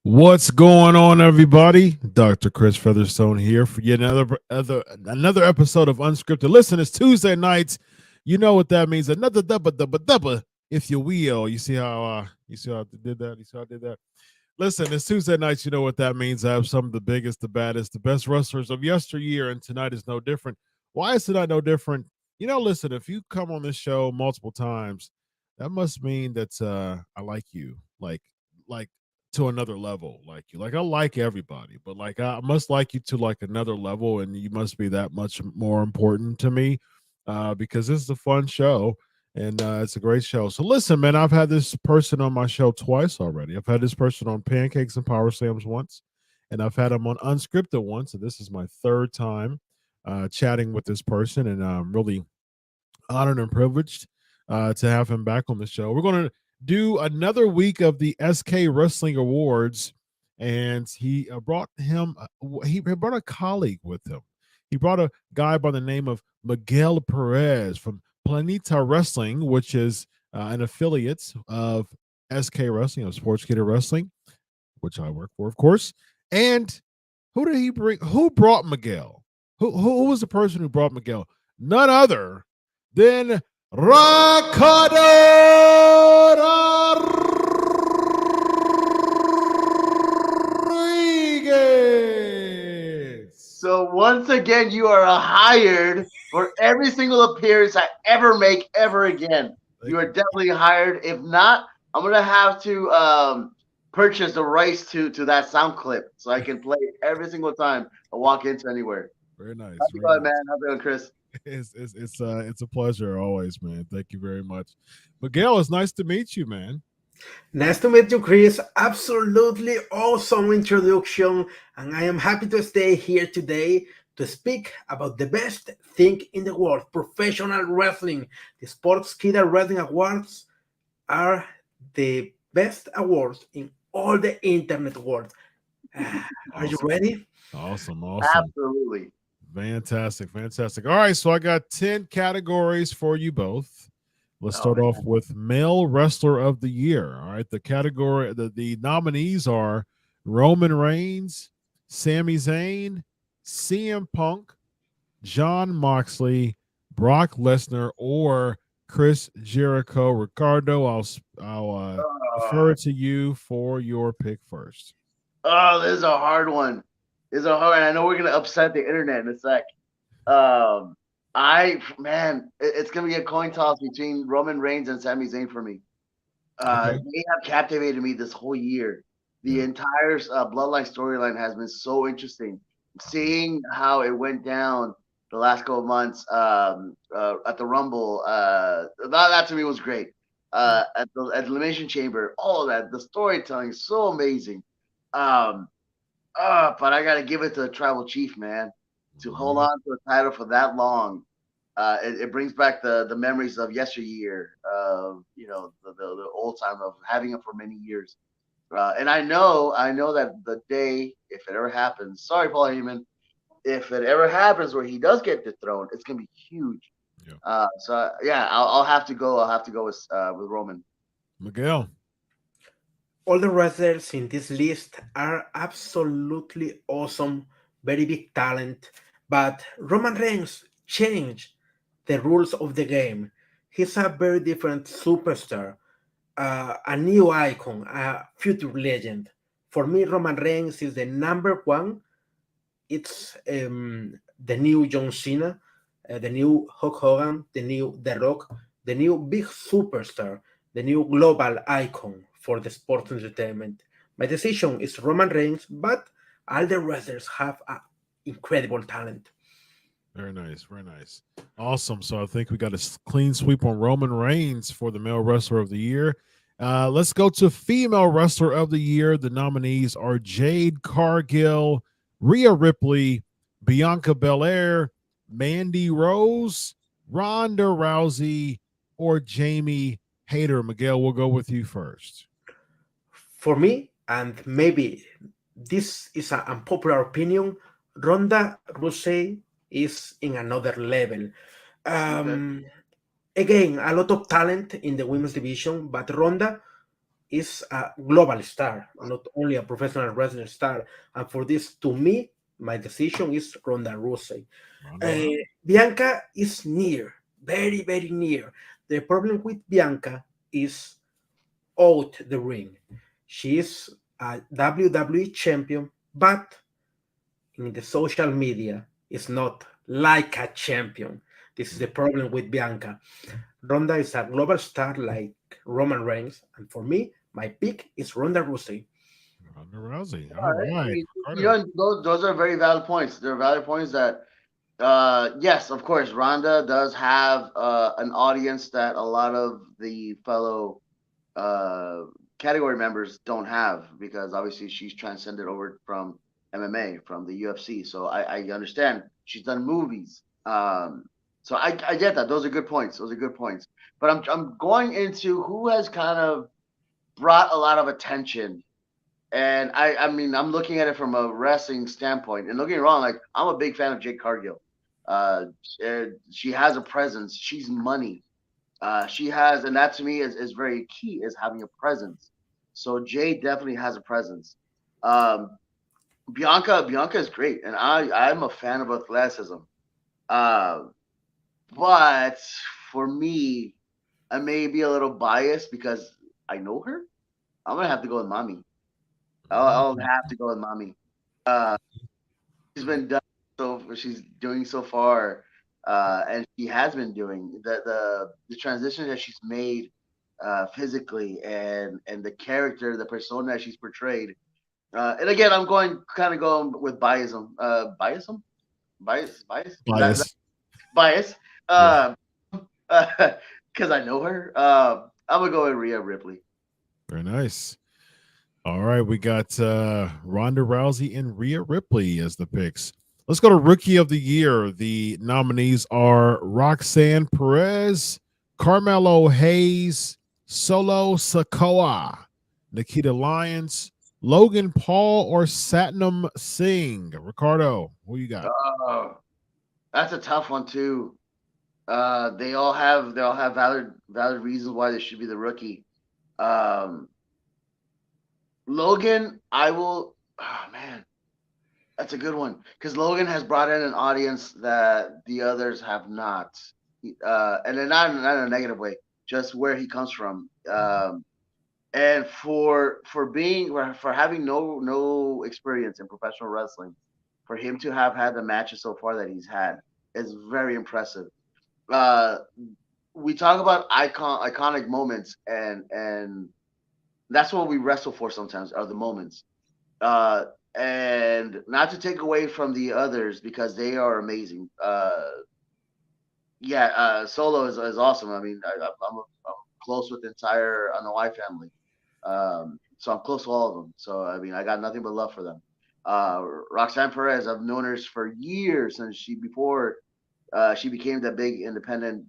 What's going on, everybody? Dr. Chris Featherstone here for yet another episode of UnSKripted. Listen, it's Tuesday nights. You know what that means. Another double, if you will. You see how I did that? You see how I did that? Listen, it's Tuesday nights. You know what that means. I have some of the biggest, the baddest, the best wrestlers of yesteryear, and tonight is no different. Why is tonight no different? You know, listen, if you come on this show multiple times, that must mean that I like you, like to another level. Like you, like I like everybody, but like I must like you to like another level, and you must be that much more important to me, because this is a fun show. And it's a great show. So listen, man, I've had this person on my show twice already. I've had this person on Pancakes and Power Slams once, and I've had him on UnSKripted once. And this is my third time chatting with this person, and I'm really honored and privileged to have him back on the show. We're going to do another week of the SK Wrestling Awards, and he brought a colleague with him. He brought a guy by the name of Miguel Perez from Planeta Wrestling, which is an affiliate of SK Wrestling, of Sportskeeda Wrestling, which I work for, of course. And who did he bring? Who brought Miguel? Who was the person who brought Miguel? None other than Ricardo Rodriguez. So once again, you are hired for every single appearance I ever make ever again. You are definitely hired. If not, I'm gonna have to purchase the rights to that sound clip so I can play it every single time I walk into anywhere. Very nice. How's it going, man? How's it going, Chris? It's a pleasure always, man. Thank you very much. Miguel, it's nice to meet you, man. Nice to meet you, Chris. Absolutely awesome introduction, and I am happy to stay here today to speak about the best thing in the world, professional wrestling. The Sportskeeda Wrestling Awards are the best awards in all the internet world. Are you ready? Awesome. Absolutely. Fantastic. All right, so I got 10 categories for you both. Let's start off with Male Wrestler of the Year. All right, the nominees are Roman Reigns, Sami Zayn, CM Punk, Jon Moxley, Brock Lesnar, or Chris Jericho. Ricardo, I'll defer to you for your pick first. Oh, this is a hard one. It's I know we're gonna upset the internet in a sec. It's gonna be a coin toss between Roman Reigns and Sami Zayn for me. Okay. They have captivated me this whole year. The entire Bloodline storyline has been so interesting. Seeing how it went down the last couple of months at the Rumble, that to me was great. At the Elimination Chamber, all of that, the storytelling is so amazing. But I gotta give it to the Tribal Chief, man, to hold on to the title for that long. It brings back the memories of yesteryear, the old time of having him for many years. And I know that the day, if it ever happens, sorry, Paul Heyman, if it ever happens where he does get dethroned, it's gonna be huge. So yeah, I'll have to go. I'll have to go with Roman. Miguel. All the wrestlers in this list are absolutely awesome, very big talent, but Roman Reigns changed the rules of the game. He's a very different superstar, a new icon, a future legend. For me, Roman Reigns is the number one. It's the new John Cena, the new Hulk Hogan, the new The Rock, the new big superstar, the new global icon for the sports entertainment. My decision is Roman Reigns, but all the wrestlers have incredible talent. Very nice. Very nice. Awesome. So I think we got a clean sweep on Roman Reigns for the male wrestler of the year. Let's go to female wrestler of the year. The nominees are Jade Cargill, Rhea Ripley, Bianca Belair, Mandy Rose, Ronda Rousey, or Jamie Hayter. Miguel, we'll go with you first. For me, and maybe this is an unpopular opinion, Ronda Rousey is in another level. Okay. Again, a lot of talent in the women's division, but Ronda is a global star, not only a professional wrestler star. And for this, to me, my decision is Ronda Rousey. Ronda Rousey. Bianca is near, very, very near. The problem with Bianca is out the ring. She is a WWE champion, but in the social media is not like a champion. This is the problem with Bianca. Ronda is a global star like Roman Reigns, and for me, my pick is Ronda Rousey. Ronda Rousey. All All right. I right. mean, Ricardo. those are very valid points. They're valid points that, yes, of course, Ronda does have an audience that a lot of the fellow uh, category members don't have because obviously she's transcended over from MMA, from the UFC. So I understand she's done movies. So I get that. Those are good points. Those are good points. But I'm going into who has kind of brought a lot of attention. And I mean, I'm looking at it from a wrestling standpoint. And don't get me wrong, like I'm a big fan of Jade Cargill. She has a presence. She's money. She has, and that to me is very key, is having a presence. So Jade definitely has a presence. Um, Bianca is great, and I'm a fan of athleticism. Uh, but for me, I may be a little biased because I know her. I'm gonna have to go with mommy. I'll have to go with mommy. Uh, she's been done she's doing so far, and she has been doing the transition that she's made physically and the character, the persona that she's portrayed. And again, I'm going with biasm. Biasm? Bias? That Bias. bias. Yeah. Uh, because I know her. I'm gonna go with Rhea Ripley. Very nice. All right, we got Ronda Rousey and Rhea Ripley as the picks. Let's go to Rookie of the Year. The nominees are Roxanne Perez, Carmelo Hayes, Solo Sikoa, Nikita Lyons, Logan Paul, or Satnam Singh. Ricardo, who you got? That's a tough one too. They all have valid reasons why they should be the rookie. Um, Logan, I will. Oh man, that's a good one because Logan has brought in an audience that the others have not, and then not in a negative way, just where he comes from. And for having no experience in professional wrestling, for him to have had the matches so far that he's had is very impressive. Uh, we talk about iconic moments, and that's what we wrestle for sometimes are the moments. Uh, and not to take away from the others because they are amazing. Yeah, Solo is awesome. I mean, I'm close with the entire on the Y family. So I'm close to all of them. So I mean, I got nothing but love for them. Roxanne Perez, I've known her for years since before she became the big independent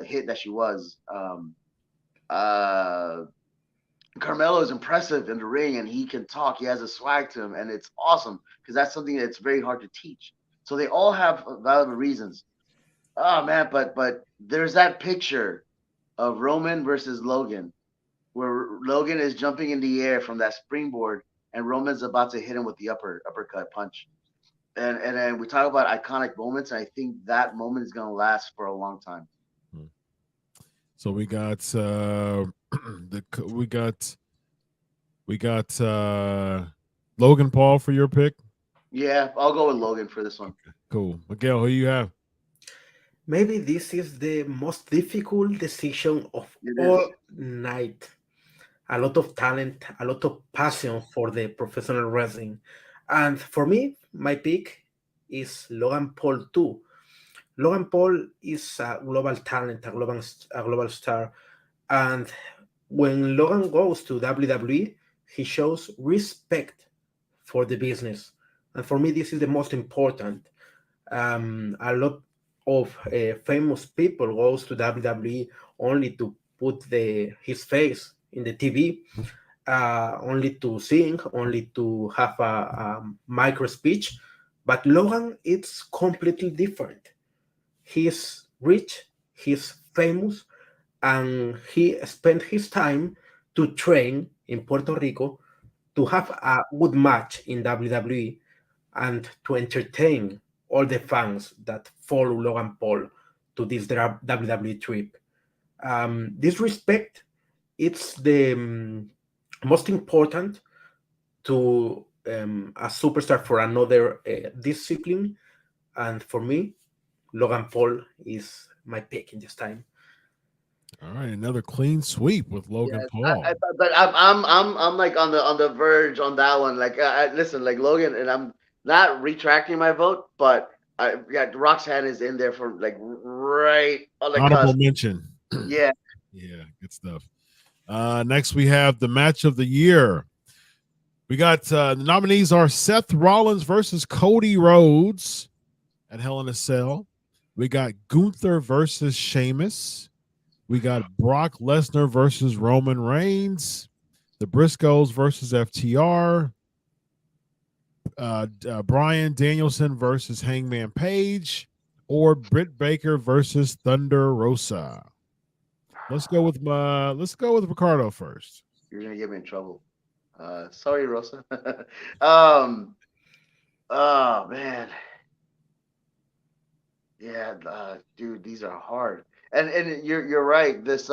hit that she was. Uh, Carmelo is impressive in the ring, and he can talk. He has a swag to him, and it's awesome because that's something that's very hard to teach. So they all have valid reasons. Oh man, but there's that picture of Roman versus Logan, where Logan is jumping in the air from that springboard, and Roman's about to hit him with the uppercut punch. And then we talk about iconic moments, and I think that moment is gonna last for a long time. Hmm. So we got we got Logan Paul for your pick. Yeah, I'll go with Logan for this one. Cool. Miguel, who you have? Maybe this is the most difficult decision of It all is. night. A lot of talent, a lot of passion for the professional wrestling. And for me, my pick is Logan Paul too. Logan Paul is a global talent, a global star. And when Logan goes to WWE, he shows respect for the business. And for me, this is the most important. A lot of famous people goes to WWE only to put his face in the TV, only to sing, only to have a micro speech. But Logan, it's completely different. He's rich, he's famous, and he spent his time to train in Puerto Rico to have a good match in WWE and to entertain all the fans that follow Logan Paul to this WWE trip. This respect, it's the most important to a superstar for another discipline, and for me, Logan Paul is my pick in this time. All right, another clean sweep with Logan Yes, Paul. but I'm like on the verge on that one. Like, listen, like Logan, and I'm not retracting my vote, but Roxanne is in there for like right on the Honorable cusp. mention. Yeah, Yeah, good stuff. Next, we have the match of the year. We got the nominees are Seth Rollins versus Cody Rhodes at Hell in a Cell. We got Gunther versus Sheamus. We got Brock Lesnar versus Roman Reigns. The Briscoes versus FTR. Bryan Danielson versus Hangman Page, or Britt Baker versus Thunder Rosa. Let's go with Ricardo first. you're gonna get me in trouble. Sorry, Rosa. um, oh man, yeah, dude, these are hard. And you're right. This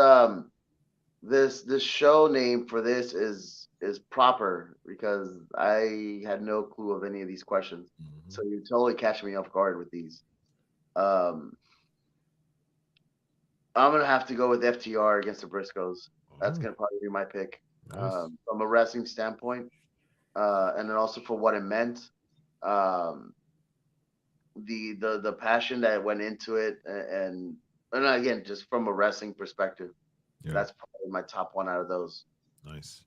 show name for this is proper because I had no clue of any of these questions. Mm-hmm. So you're totally catching me off guard with these. Um, I'm gonna have to go with FTR against the Briscoes. That's Oh, gonna probably be my pick nice. from a wrestling standpoint, and then also for what it meant, um, the passion that went into it, and again, just from a wrestling perspective, Yeah, that's probably my top one out of those. nice.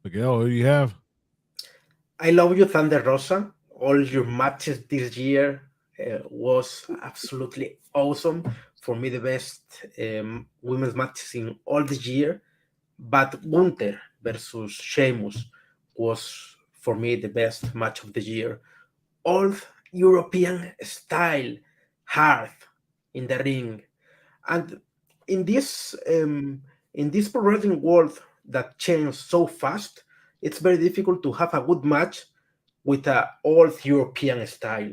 Miguel, who do you have? I love you, Thunder Rosa. All your matches this year was absolutely awesome. For me, the best women's matches in all the year. But Gunther versus Sheamus was, for me, the best match of the year. All European style, hard in the ring, and in this pro wrestling world that changed so fast, it's very difficult to have a good match with a old European style,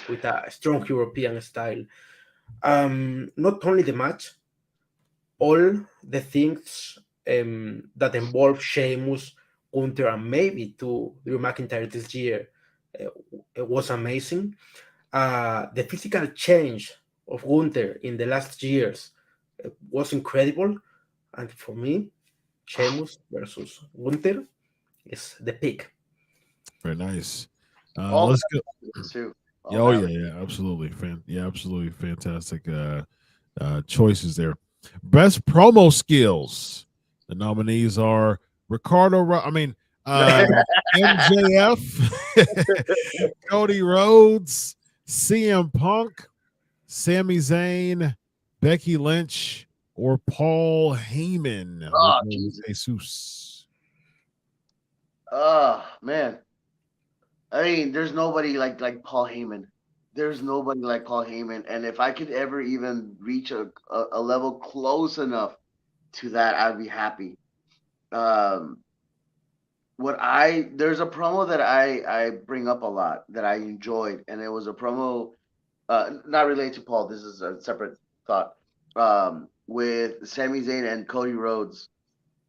with a strong European style. Not only the match, all the things that involve Sheamus, Gunther, and maybe to Drew McIntyre this year, uh, it was amazing. The physical change of Gunther in the last years was incredible, and for me, Sheamus versus Gunther is the pick. Very nice. All Let's go. matches too. Yeah, All oh yeah, matches. yeah, absolutely, absolutely fantastic choices there. Best promo skills. The nominees are MJF, Cody Rhodes, CM Punk, Sami Zayn, Becky Lynch, or Paul Heyman. We'll Oh go with Jesus. Jesus. Oh man. I mean, there's nobody like Paul Heyman. there's nobody like Paul Heyman, and if I could ever even reach a level close enough to that, I'd be happy. Um, what I there's a promo that I bring up a lot that I enjoyed, and it was a promo not related to Paul. This is a separate thought. With Sami Zayn and Cody Rhodes,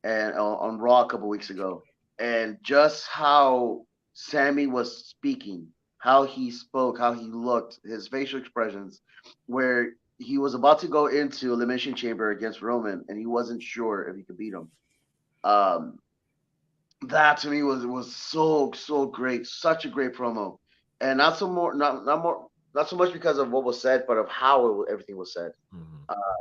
and on Raw a couple weeks ago, and just how Sammy was speaking, how he spoke, how he looked, his facial expressions, where he was about to go into Elimination Chamber against Roman, and he wasn't sure if he could beat him. Um, that to me was so great, such a great promo, and not so much because of what was said, but of how everything was said, Mhm.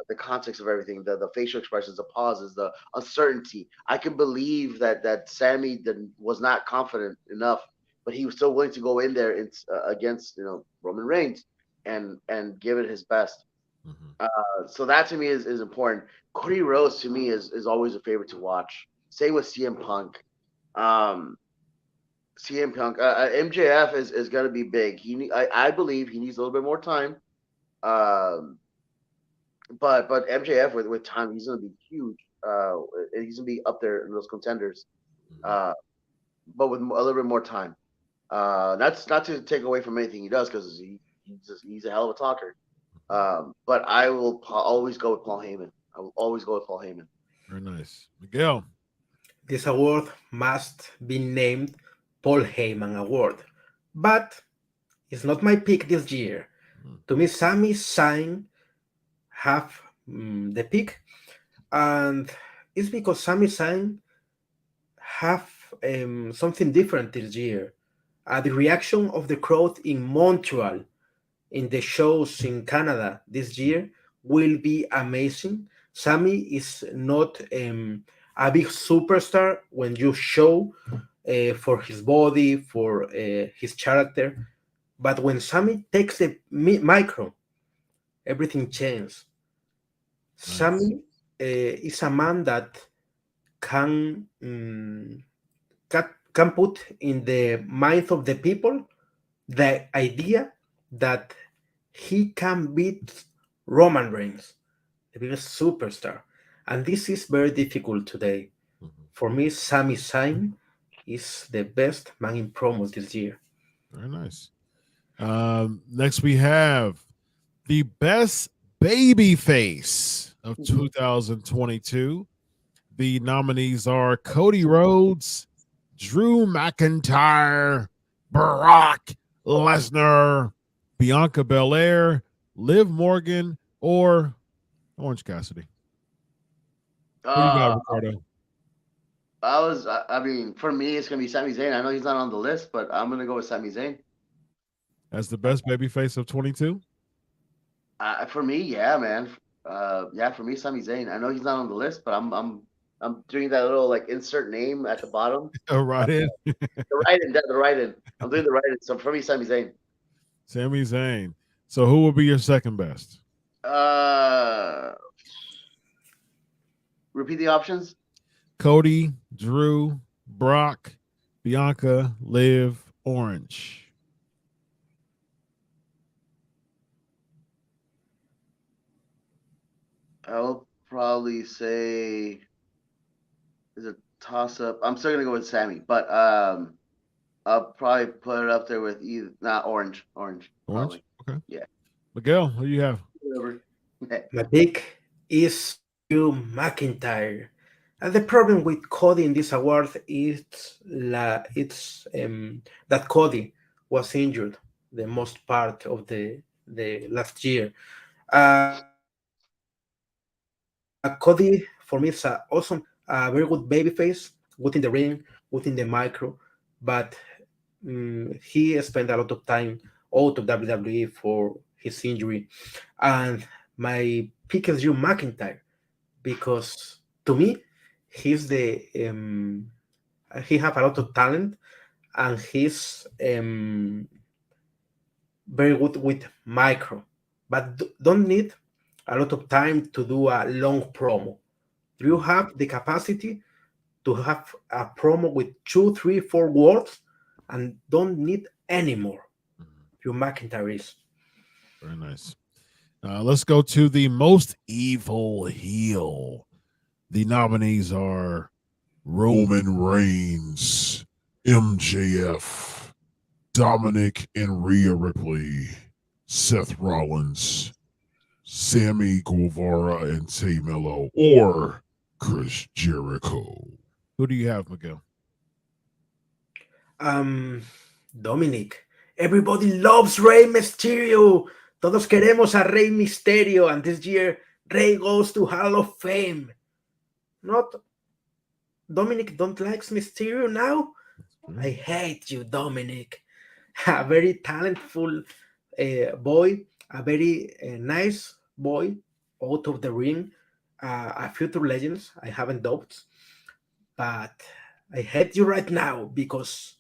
the context of everything, the facial expressions, the pauses, the uncertainty. I can believe that Sammy was not confident enough, but he was still willing to go in there against Roman Reigns and give it his best. Mhm. So that to me is important. Cody Rhodes to me is always a favorite to watch. Same with CM Punk. Um, CM Punk, MJF is going to be big. I believe he needs a little bit more time. Um, but MJF with time, he's going to be huge. He's going to be up there in those contenders. Mhm. Uh, but with a little bit more time. That's not to take away from anything he does because he's a hell of a talker. But I will always go with Paul Heyman. I will always go with Paul Heyman. Very nice. Miguel. This award must be named Paul Heyman Award, but it's not my pick this year. Mhm. To me, Sami Zayn have the pick, and it's because Sami Zayn have something different this year. The reaction of the crowd in Montreal in the shows in Canada this year will be amazing. Sammy is not a big superstar when you show for his body, for his character, but when Sammy takes the micro, everything changes. Nice. Sammy is a man that can can put in the mind of the people the idea that he can beat Roman Reigns, the biggest superstar. And this is very difficult today. Mhm. For me, Sami Zayn is the best man in promos this year. Very nice. Next we have the best baby face of Mhm. 2022. The nominees are Cody Rhodes, Drew McIntyre, Brock Lesnar, Bianca Belair, Liv Morgan, or Orange Cassidy. Who you got, Uh, Ricardo? I mean, for me, it's gonna be Sami Zayn. I know he's not on the list, but I'm gonna go with Sami Zayn. As the best baby face of 22? For me, yeah, man. Yeah, for me, Sami Zayn. I know he's not on the list, but I'm doing that little like insert name at the bottom. Right in. The right in. I'm doing the right in. So for me, Sami Zayn. Sami Zayn. So who will be your second best? Uh, Repeat the options. Cody, Drew, Brock, Bianca, Liv, Orange. I'll probably say is a toss up. I'm still gonna go with Sammy, but I'll probably put it up there with either not orange Orange? probably. Okay. Yeah, Miguel, who do you have? whatever. My pick is Drew McIntyre. And the problem with Cody in this award is that Cody was injured the most part of the last year. Cody for me is a awesome talent, a very good babyface, good in the ring, good in the micro, but he spent a lot of time out of WWE for his injury. And my pick is Drew McIntyre because to me he's the he have a lot of talent and he's very good with micro, but don't need a lot of time to do a long promo. You have the capacity to have a promo with two, three, four words and don't need any more. Mhm. Drew McIntyre is. Very nice. Let's go to the most evil heel. The nominees are Roman Reigns, MJF, Dominik and Rhea Ripley, Seth Rollins, Sammy Guevara and Tay Mello, or Chris Jericho. Who do you have, Miguel? Dominik. Everybody loves Rey Mysterio. Todos queremos a Rey Mysterio, and this year Rey goes to Hall of Fame. Not Dominik don't likes Mysterio now. I hate you, Dominik. A very talentful boy, a very nice boy out of the ring, a future legends. I haven't doubts, but I hate you right now because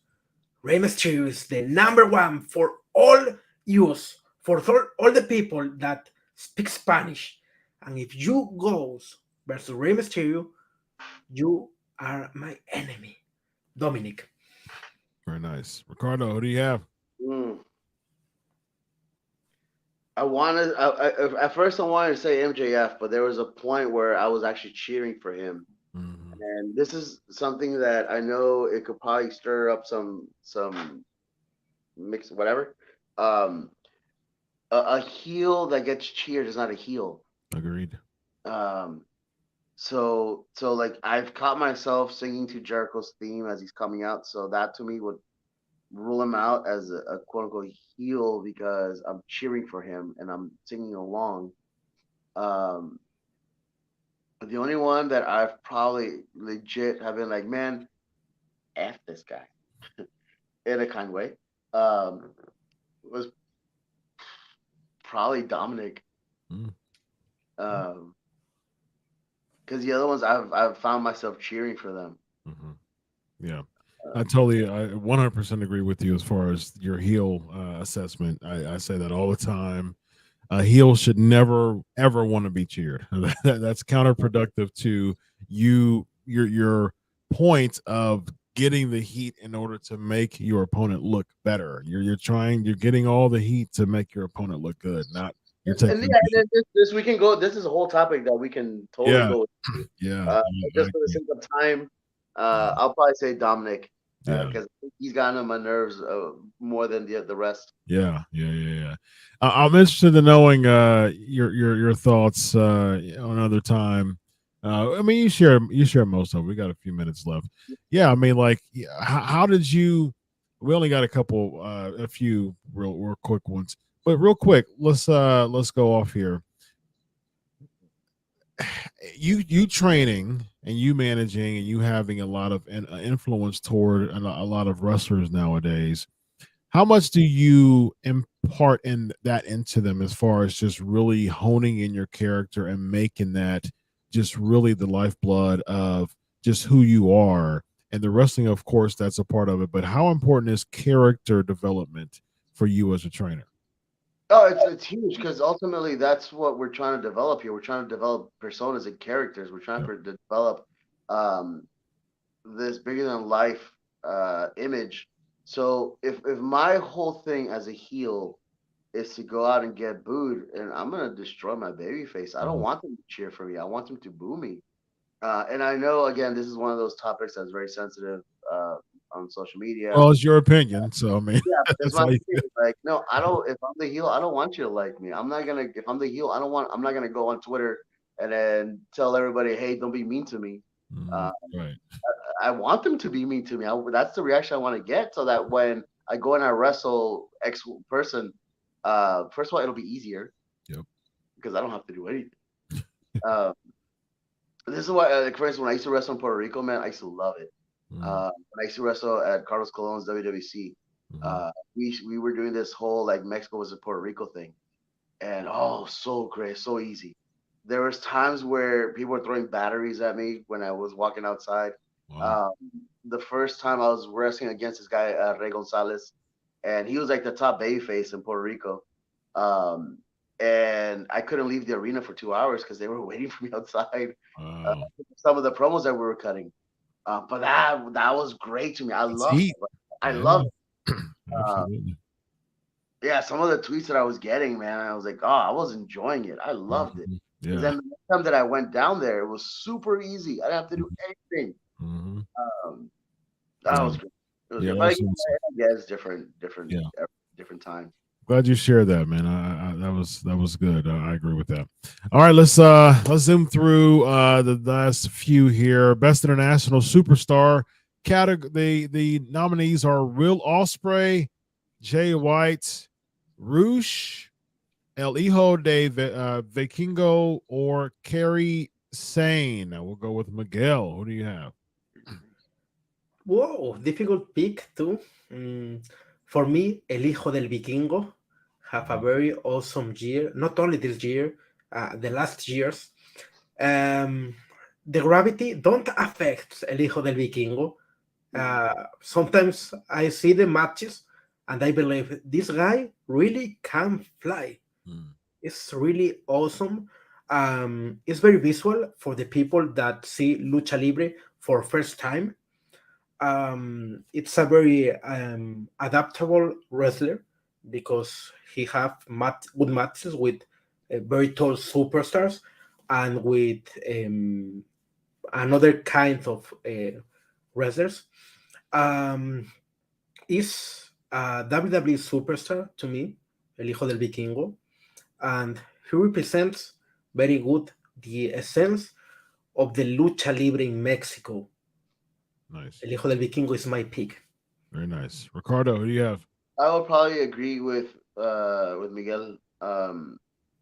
Rey Mysterio is the number one for all use, for all the people that speak Spanish. And if you goes versus Rey Mysterio, you are my enemy. Dominik. Very nice. Ricardo, who do you have? I wanted. At first, I wanted to say MJF, but there was a point where I was actually cheering for him. And this is something that I know it could probably stir up some mix, whatever. A heel that gets cheered is not a heel. Agreed. So like I've caught myself singing to Jericho's theme as he's coming out. So that to me would rule him out as a quote unquote heel because I'm cheering for him and I'm singing along. The only one that I've probably legit have been like, man, F this guy in a kind way, was probably Dominik. Because the other ones I've found myself cheering for them. Yeah. I 100% agree with you as far as your heel assessment. I say that all the time. A heel should never ever want to be cheered. That's counterproductive to your point of getting the heat in order to make your opponent look better. You're getting all the heat to make your opponent look good, not you're taking. And this we can go. This is a whole topic that we can totally go. Just for the sake of time, I'll probably say Dominik. Because he's gotten on my nerves more than the rest. Yeah. I'm interested in knowing your thoughts another time. I mean, you share most of it. We got a few minutes left. Yeah, I mean, like, how did you? We only got a few real quick ones, but real quick, let's go off here. You training and you managing and you having a lot of influence toward a lot of wrestlers nowadays. How much do you impart into them as far as just really honing in your character and making that just really the lifeblood of just who you are? And the wrestling, of course, that's a part of it. But how important is character development for you as a trainer? Oh, it's huge because ultimately that's what we're trying to develop here. We're trying to develop personas and characters. We're trying to develop this bigger than life image. So if my whole thing as a heel is to go out and get booed, and I'm gonna destroy my baby face. I don't want them to cheer for me. I want them to boo me. And I know again, this is one of those topics that's very sensitive on social media. Well, it's your opinion, so I mean, that's my thing. Like, no, I don't. If I'm the heel, I don't want you to like me. I'm not gonna. If I'm the heel, I'm not gonna go on Twitter and then tell everybody, "Hey, don't be mean to me." Right. I want them to be mean to me. That's the reaction I want to get, so that when I go and I wrestle X person, first of all, it'll be easier. Yep. Because I don't have to do anything. This is why, for instance, when I used to wrestle in Puerto Rico, man, I used to love it. When I used to wrestle at Carlos Colon's WWC, we were doing this whole like Mexico was a Puerto Rico thing, and so great, so easy. There was times where people were throwing batteries at me when I was walking outside. Wow. The first time I was wrestling against this guy Rey Gonzalez, and he was like the top babyface in Puerto Rico. And I couldn't leave the arena for 2 hours because they were waiting for me outside. Some of the promos that we were cutting. But that was great to me. I love it. I love it. Yeah, some of the tweets that I was getting, man, I was like, oh, I was enjoying it. I loved it. Mhm. Because Yeah. then the next time that I went down there, it was super easy. I didn't have to do anything. Mm-hmm. Um, that Yeah. was good. It was Yeah. good. But Awesome. yeah, it's different, Yeah. different time. Glad you shared that, man. That was good. I agree with that. All right, let's zoom through the last few here. Best international superstar category. The nominees are Will Ospreay, Jay White, Roosh, El Hijo de Vikingo, or Kerry Sane. We'll go with Miguel. Who do you have? Whoa, difficult pick too. For me, El Hijo del Vikingo have a very awesome year. Not only this year, the last years. Um, the gravity don't affect El Hijo del Vikingo. Sometimes I see the matches and I believe this guy really can fly. Mm. It's really awesome. It's very visual for the people that see lucha libre for first time. It's a very adaptable wrestler because he have good matches with very tall superstars and with another kind of wrestlers. Um, is a WWE superstar to me, El Hijo del Vikingo, and he represents very good the essence of the lucha libre in Mexico. Nice. El Hijo del Vikingo is my pick. Very nice. Ricardo, who do you have? I would probably agree with Miguel.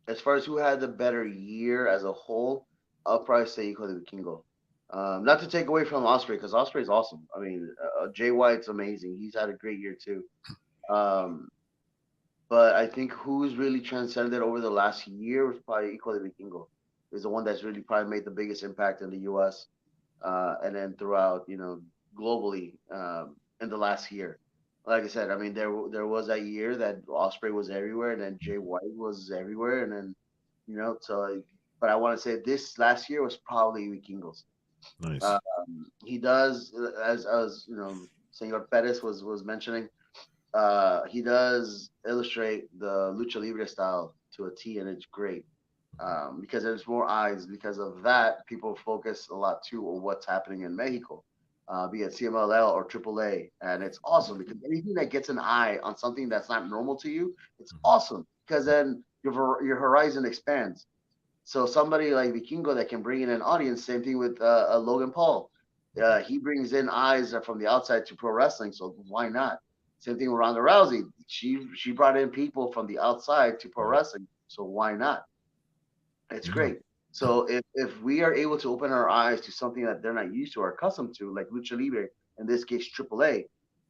As far as who had the better year as a whole, I'll probably say Hijo de Vikingo. Not to take away from Osprey because Osprey is awesome. I mean, Jay White's amazing. He's had a great year too. Um, but I think who's really transcended over the last year was probably Hijo de Vikingo. Is the one that's really probably made the biggest impact in the U.S. And then throughout, globally in the last year. Like I said, I mean, there was that year that Osprey was everywhere, and then Jay White was everywhere, and then so. But I want to say this last year was probably Vikingos. Nice. He does, as Senor Perez was mentioning, he does illustrate the lucha libre style to a T, and it's great because there's more eyes. Because of that, people focus a lot too on what's happening in Mexico, be it CMLL or AAA, and it's awesome because anything that gets an eye on something that's not normal to you, it's awesome because then your horizon expands. So somebody like Vikingo that can bring in an audience. Same thing with Logan Paul. He brings in eyes from the outside to pro wrestling. So why not? Same thing with Ronda Rousey. She brought in people from the outside to pro wrestling. So why not? It's Yeah. great. So if we are able to open our eyes to something that they're not used to or accustomed to, like lucha libre, in this case AAA,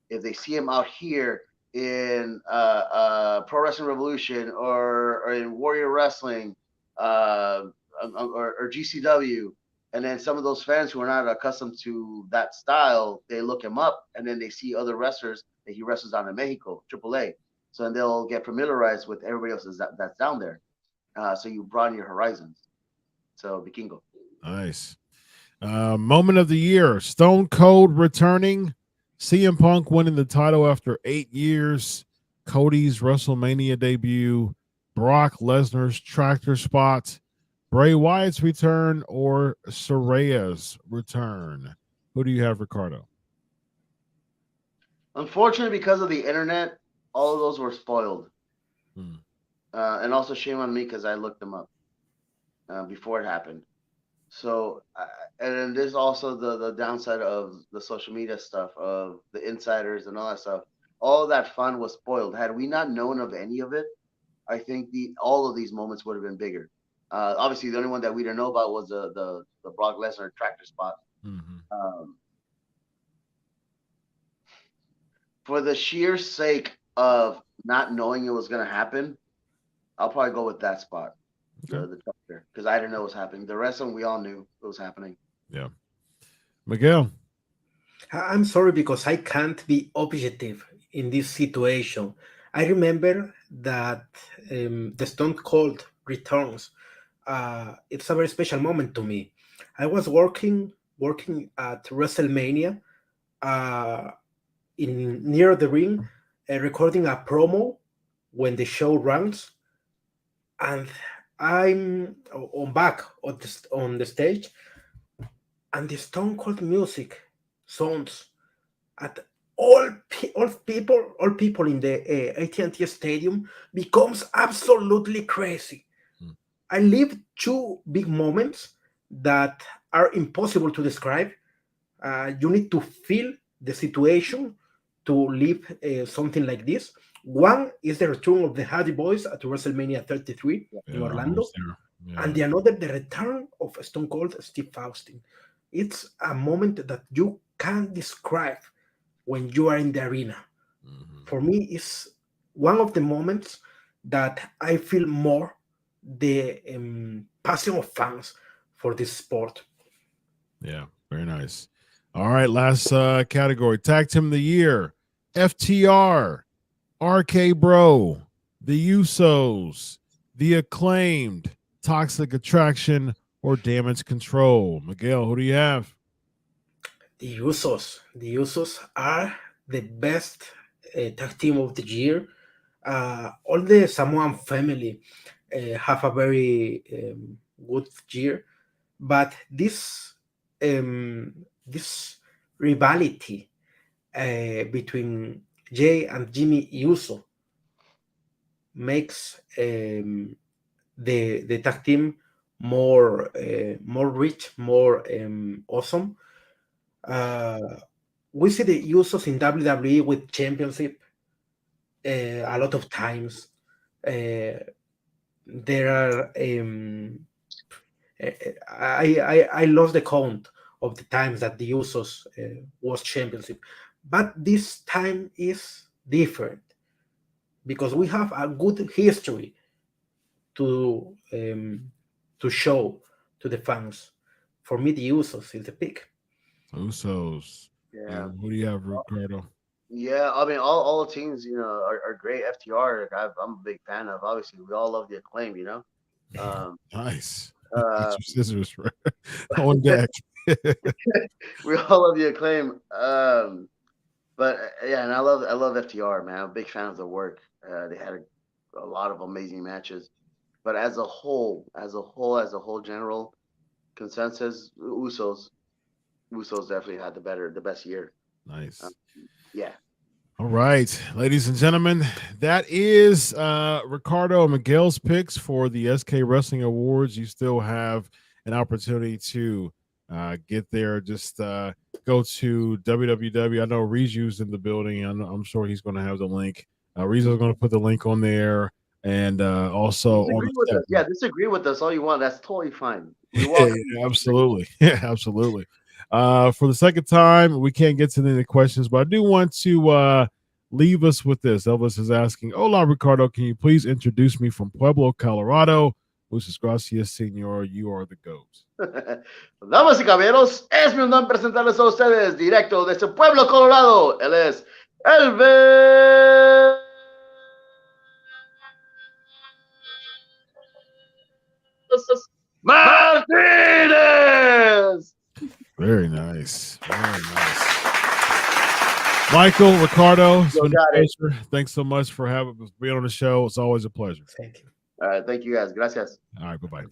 if they see him out here in Pro Wrestling Revolution or in Warrior Wrestling or GCW, and then some of those fans who are not accustomed to that style, they look him up and then they see other wrestlers that he wrestles down in Mexico, AAA. So then they'll get familiarized with everybody else that's down there. So you broaden your horizons. So Vikingo. Nice. Moment of the year: Stone Cold returning, CM Punk winning the title after 8 years, Cody's WrestleMania debut, Brock Lesnar's tractor spot, Bray Wyatt's return, or Soraya's return. Who do you have, Ricardo? Unfortunately, because of the internet, all of those were spoiled. Hmm. And also shame on me because I looked them up before it happened. So, and then there's also the downside of the social media stuff, of the insiders and all that stuff. All of that fun was spoiled. Had we not known of any of it, I think all of these moments would have been bigger. Obviously, the only one that we didn't know about was the Brock Lesnar tractor spot. Mm-hmm. Um, for the sheer sake of not knowing it was going to happen, I'll probably go with that spot, Okay. the tractor, because I didn't know it was happening. The rest of them, we all knew it was happening. Yeah. Miguel. I'm sorry because I can't be objective in this situation. I remember that the Stone Cold returns. It's a very special moment to me. I was working at WrestleMania uh, in near the ring, recording a promo when the show runs, and I'm on back on the stage, and the Stone Cold music sounds at all people in the AT&T Stadium becomes absolutely crazy. Hmm. I lived two big moments that are impossible to describe. You need to feel the situation to live something like this. One is the return of the Hardy Boys at WrestleMania 33 in Yeah, I Orlando, was there. Yeah. and the another, the return of Stone Cold Steve Austin. It's a moment that you can't describe when you are in the arena. Mhm. For me, it's one of the moments that I feel more the passion of fans for this sport. Yeah, very nice. All right, last category, tag team of the year: FTR, RK Bro, the Usos, the Acclaimed, Toxic Attraction, or Damage Control. Miguel, who do you have? The Usos are the best tag team of the year. All the Samoan family have a very good year, but this rivalry between Jay and Jimmy Uso makes the tag team more rich, more awesome. Uh, we see the Usos in WWE with championship a lot of times. Uh, there are I lost the count of the times that the Usos was championship, but this time is different because we have a good history to show to the fans. For me, the Usos is the pick. Usos. Yeah. And who do you have, Ricardo? Yeah, I mean, all the teams, are great. FTR, like, I'm a big fan of. Obviously, we all love the Acclaim, Um, Nice. Get uh, your scissors on deck. we all love the Acclaim. But yeah, and I love FTR, man. I'm a big fan of their work. They had a lot of amazing matches. But as a whole general consensus, Usos definitely had the best year. Nice. Yeah. All right, ladies and gentlemen, that is Ricardo and Miguel's picks for the SK Wrestling Awards. You still have an opportunity to get there. Just go to www. I know Riju's in the building. I'm sure he's going to have the link. Riju's going to put the link on there, and also on Disagree with us. Yeah, disagree with us all you want. That's totally fine. We welcome. yeah, absolutely. Yeah, absolutely. For the second time, we can't get to any questions, but I do want to leave us with this. Elvis is asking, Hola, Ricardo, can you please introduce me from Pueblo, Colorado? Muchas gracias, senor. You are the GOAT. Damas y caballeros, es mi honor presentarles a ustedes directo desde Pueblo, Colorado. Él es Elvis Martinez. Very nice. Very nice. Michael, Ricardo, it's been a pleasure. Thanks so much for being on the show. It's always a pleasure. Thank you. All right, thank you guys. Gracias. All right, bye-bye.